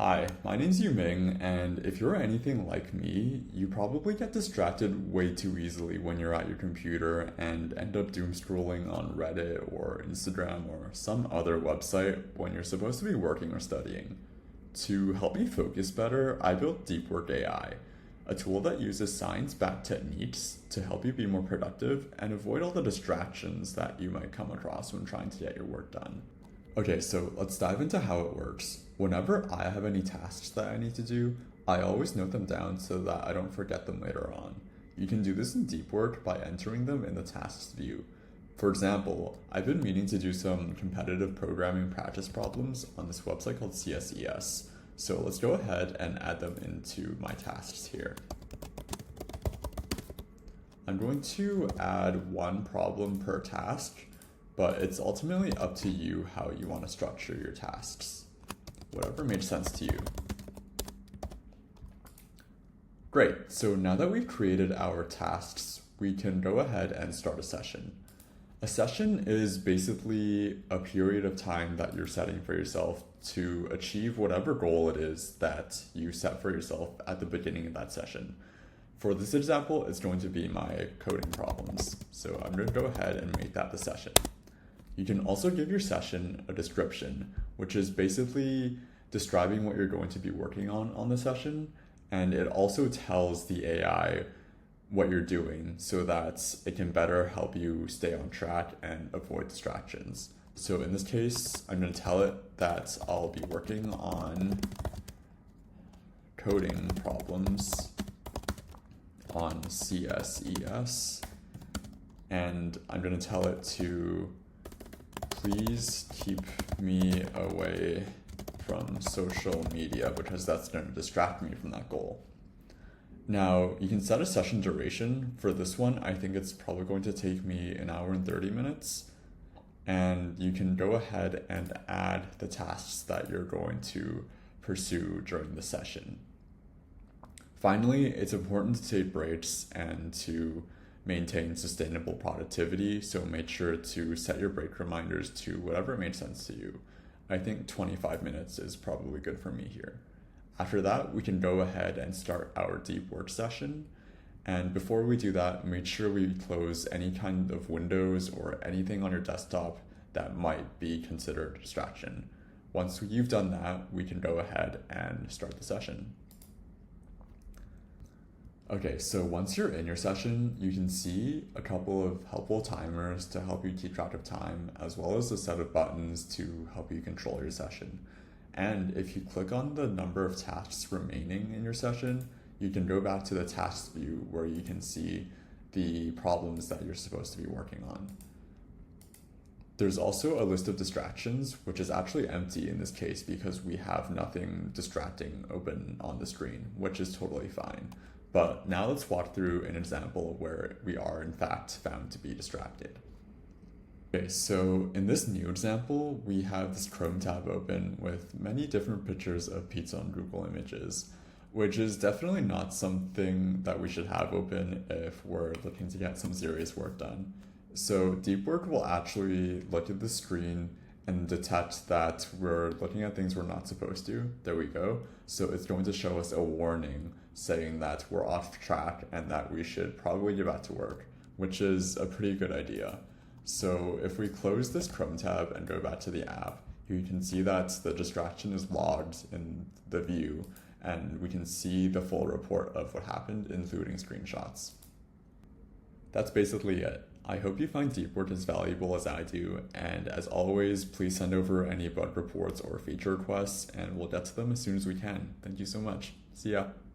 Hi, my name's Ming, and if you're anything like me, you probably get distracted way too easily when you're at your computer and end up doom scrolling on Reddit or Instagram or some other website when you're supposed to be working or studying. To help me focus better, I built DeepWork AI, a tool that uses science-backed techniques to help you be more productive and avoid all the distractions that you might come across when trying to get your work done. Okay, so let's dive into how it works. Whenever I have any tasks that I need to do, I always note them down so that I don't forget them later on. You can do this in DeepWork by entering them in the tasks view. For example, I've been meaning to do some competitive programming practice problems on this website called CSES. So let's go ahead and add them into my tasks here. I'm going to add one problem per task, but it's ultimately up to you how you want to structure your tasks. Whatever makes sense to you. Great, so now that we've created our tasks, we can go ahead and start a session. A session is basically a period of time that you're setting for yourself to achieve whatever goal it is that you set for yourself at the beginning of that session. For this example, it's going to be my coding problems. So I'm going to go ahead and make that the session. You can also give your session a description, which is basically describing what you're going to be working on the session. And it also tells the AI what you're doing so that it can better help you stay on track and avoid distractions. So in this case, I'm going to tell it that I'll be working on coding problems on CSES, and I'm going to tell it to please keep me away from social media because that's going to distract me from that goal. Now, you can set a session duration. For this one, I think it's probably going to take me 1 hour and 30 minutes. And you can go ahead and add the tasks that you're going to pursue during the session. Finally, it's important to take breaks and to maintain sustainable productivity, so make sure to set your break reminders to whatever makes sense to you. I think 25 minutes is probably good for me here. After that, we can go ahead and start our deep work session. And before we do that, make sure we close any kind of windows or anything on your desktop that might be considered a distraction. Once you've done that, we can go ahead and start the session. Okay, so once you're in your session, you can see a couple of helpful timers to help you keep track of time, as well as a set of buttons to help you control your session. And if you click on the number of tasks remaining in your session, you can go back to the tasks view where you can see the problems that you're supposed to be working on. There's also a list of distractions, which is actually empty in this case because we have nothing distracting open on the screen, which is totally fine. But now let's walk through an example where we are in fact found to be distracted. Okay, so in this new example, we have this Chrome tab open with many different pictures of pizza on Google Images, which is definitely not something that we should have open if we're looking to get some serious work done. So DeepWork will actually look at the screen and detect that we're looking at things we're not supposed to. There we go. So it's going to show us a warning saying that we're off track and that we should probably get back to work, which is a pretty good idea. So if we close this Chrome tab and go back to the app, you can see that the distraction is logged in the view, and we can see the full report of what happened, including screenshots. That's basically it. I hope you find DeepWork as valuable as I do, and as always, please send over any bug reports or feature requests, and we'll get to them as soon as we can. Thank you so much. See ya.